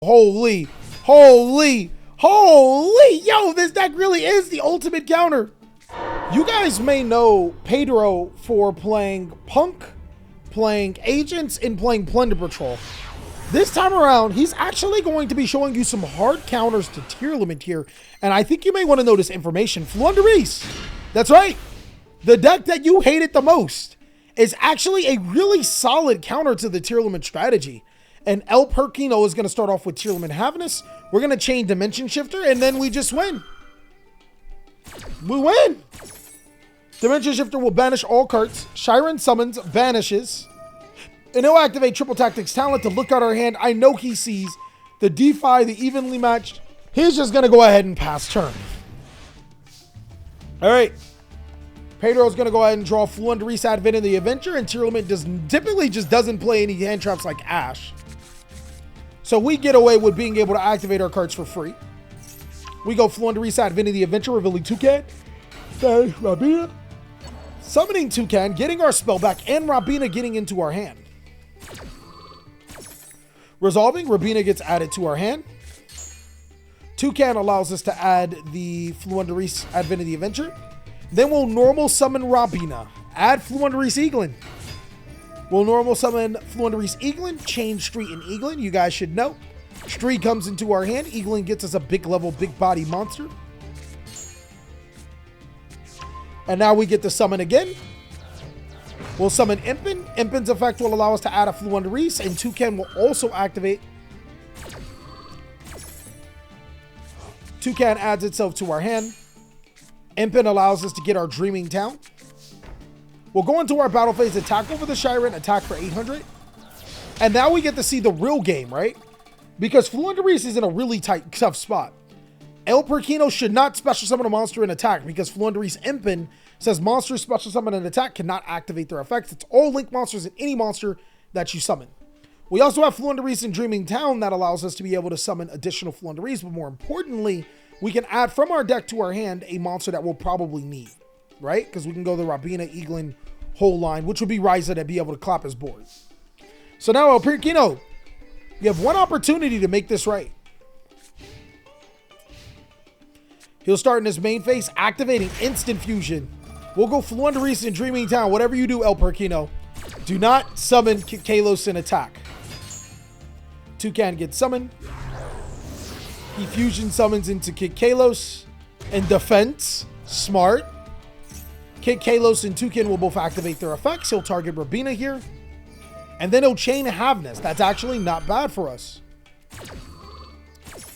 Holy, holy, holy. Yo, this deck really is the ultimate counter. You guys may know Pedro for playing Punk, playing Agents, and playing Plunder Patrol. This time around, he's actually going to be showing you some hard counters to Tearlament here. And I think you may want to know this information. Floowandereeze. That's right. The deck that you hated the most is actually a really solid counter to the Tearlament strategy. And El Perkino is going to start off with Tearlament Havness. We're going to chain Dimension Shifter, and then we just win. We win. Dimension Shifter will banish all cards. Shiren summons, banishes. And he'll activate Triple Tactics Talent to look at our hand. I know he sees the Defy, the evenly matched. He's just going to go ahead and pass turn. All right. Pedro's going to go ahead and draw Floowandereeze, Advent of the Adventure, and Tearlament typically just doesn't play any hand traps like Ash. So we get away with being able to activate our cards for free. We go Floowandereeze, Advent of the Adventure, revealing Toucan, Rabina, summoning Toucan, getting our spell back, and Rabina getting into our hand. Resolving, Rabina gets added to our hand. Toucan allows us to add the Floowandereeze, Advent of the Adventure. Then we'll normal summon Rabina. Add Floowandereeze Eaglin. We'll normal summon Floowandereeze Eaglin. Chain Street and Eaglin. You guys should know. Street comes into our hand. Eaglin gets us a big level, big body monster. And now we get to summon again. We'll summon Impin. Impin's effect will allow us to add a Floowandereeze. And Toucan will also activate. Toucan adds itself to our hand. Impin allows us to get our Dreaming Town. We'll go into our battle phase, attack over the Shiren, attack for 800. And now we get to see the real game, right? Because Floowandereeze is in a really tough spot. El Perkino should not special summon a monster and attack because Floowandereeze Impin says monsters special summon and attack cannot activate their effects. It's all link monsters and any monster that you summon. We also have Floowandereeze in Dreaming Town that allows us to be able to summon additional Floowandereeze, but more importantly, we can add from our deck to our hand a monster that we'll probably need, right? Because we can go the Rabina, Eaglin, whole line, which would be Ryza to be able to clap his board. So now, El Perkino, you have one opportunity to make this right. He'll start in his main phase, activating Instant Fusion. We'll go Floowandereeze in Dreaming Town. Whatever you do, El Perkino, do not summon Kalos in attack. Toucan gets summoned. He fusion summons into Kid Kalos and defense. Smart. Kid Kalos and Toucan will both activate their effects. He'll target Rabina here. And then he'll chain Havness. That's actually not bad for us.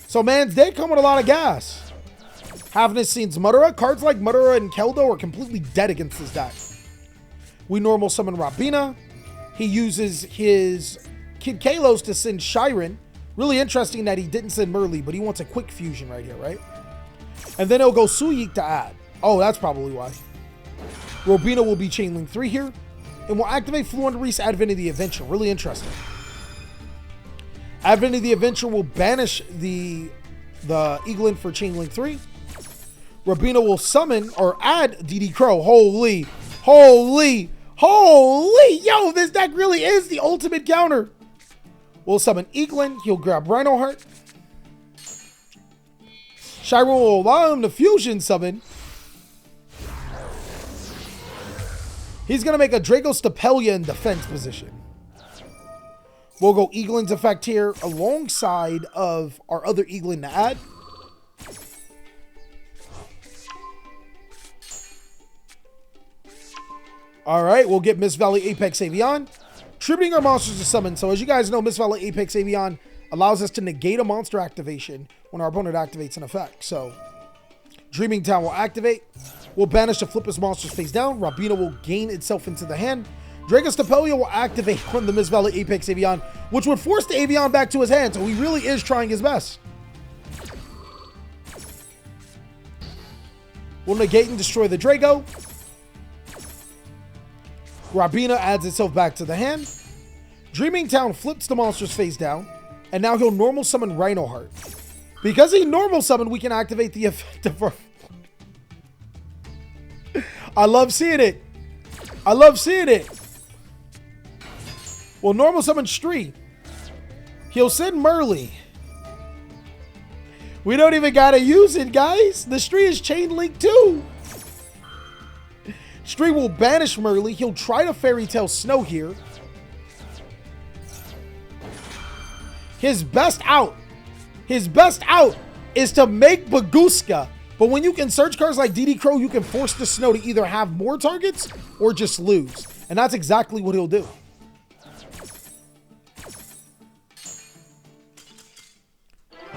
So man's deck come with a lot of gas. Havness scenes Mudra. Cards like Mudra and Keldo are completely dead against this deck. We normal summon Rabina. He uses his Kid Kalos to send Shiren. Really interesting that he didn't send Merly, but he wants a quick fusion right here, right? And then he'll go Suyik to add. Oh, that's probably why. Robina will be Chain Link 3 here. And we'll activate Floowandereeze, Advent of the Adventure. Really interesting. Advent of the Adventure will banish the Eaglin for Chain Link 3. Robina will summon or add DD Crow. Holy, holy, holy. Yo, this deck really is the ultimate counter. We'll summon Eaglin. He'll grab Rhino Heart. Shiren will allow him to fusion summon. He's going to make a Draco Stapelia in defense position. We'll go Eaglin's effect here alongside of our other Eaglin to add. All right, we'll get Miss Valley Apex Avion. Tributing our monsters to summon. So as you guys know, Miss Valley Apex Avion allows us to negate a monster activation when our opponent activates an effect. So Dreaming Town will activate. We'll banish to flip his monsters face down. Rabina will gain itself into the hand. Draco Stapelia will activate from the Miss Valley Apex Avion, which would force the Avion back to his hand. So he really is trying his best. We'll negate and destroy the Draco. Rabina adds itself back to the hand. Dreaming Town flips the monster's face down. And now he'll normal summon Rhino Heart. Because he normal summoned, we can activate the effect of our... I love seeing it. I love seeing it. We'll normal summon Stree. He'll send Merly. We don't even gotta use it, guys. The Stree is chain link too. Stree will banish Merly. He'll try to Fairy Tail Snow here. His best out is to make Baguska. But when you can search cards like DD Crow, you can force the Snow to either have more targets or just lose. And that's exactly what he'll do.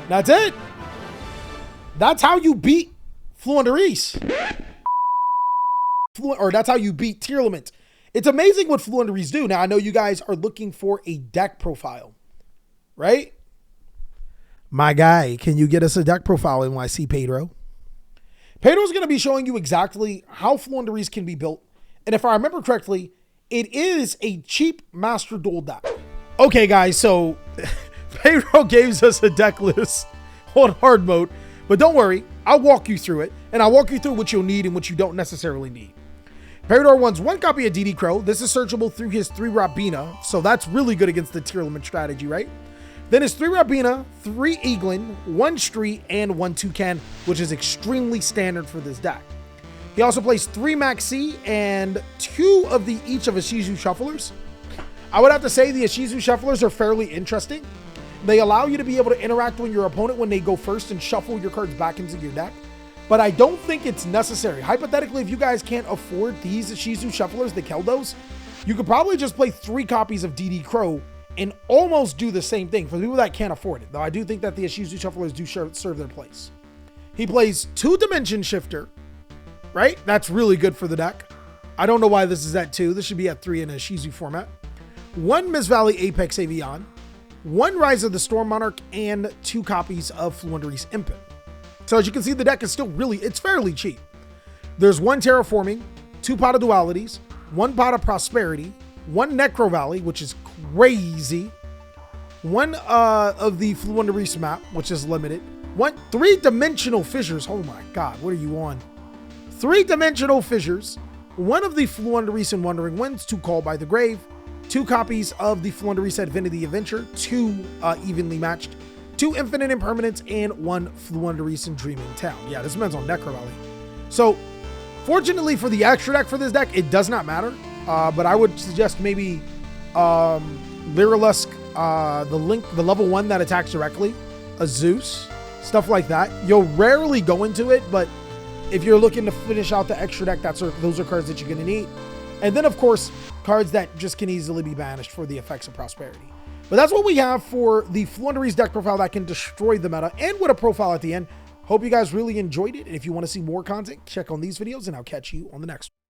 That's it. That's how you beat Floowandereeze. Or that's how you beat Tearlament. It's amazing what Floowandereeze do. Now, I know you guys are looking for a deck profile, right? My guy, can you get us a deck profile NYC, Pedro? Pedro's going to be showing you exactly how Floowandereeze can be built. And if I remember correctly, it is a cheap Master Duel deck. Okay, guys, so Pedro gave us a deck list on hard mode. But don't worry, I'll walk you through it. And I'll walk you through what you'll need and what you don't necessarily need. Pedro wants 1 copy of DD Crow. This is searchable through his 3 Rabina. So that's really good against the Tearlament strategy, right? Then his 3 Rabina, 3 Eaglin, 1 Stree, and 1 Toucan, which is extremely standard for this deck. He also plays 3 Maxi and 2 of each of Ishizu Shufflers. I would have to say the Ishizu Shufflers are fairly interesting. They allow you to be able to interact with your opponent when they go first and shuffle your cards back into your deck. But I don't think it's necessary. Hypothetically, if you guys can't afford these Ishizu Shufflers, the Keldos, you could probably just play 3 copies of DD Crow and almost do the same thing for people that can't afford it. Though I do think that the Ishizu Shufflers do serve their place. He plays 2 Dimension Shifter, right? That's really good for the deck. I don't know why this is at 2. This should be at 3 in a Ishizu format. 1 Miss Valley Apex Avian, 1 Rise of the Storm Monarch, and 2 copies of Floowandereeze Impet. So as you can see, the deck is still it's fairly cheap. There's 1 Terraforming, 2 Pot of Dualities, 1 Pot of Prosperity, 1 Necro Valley, which is crazy, 1 of the Floowandereeze map, which is limited, 3 Dimensional Fissures. Oh my God, what are you on? 3 Dimensional Fissures, 1 of the Floowandereeze and Wandering Winds, 2 Call by the Grave, 2 copies of the Floowandereeze Divinity Adventure, 2 evenly matched, 2 Infinite Impermanence, and 1 Floowandereeze and Dreaming Town. Yeah, this man's on Necro Valley. So, fortunately for the extra deck for this deck, it does not matter. But I would suggest maybe Lyrilusk, the level 1 that attacks directly, a Zeus, stuff like that. You'll rarely go into it, but if you're looking to finish out the extra deck, those are cards that you're going to need. And then, of course, cards that just can easily be banished for the effects of prosperity. But that's what we have for the Floowandereeze deck profile that can destroy the meta, and with a profile at the end. Hope you guys really enjoyed it. And if you want to see more content, check on these videos, and I'll catch you on the next one.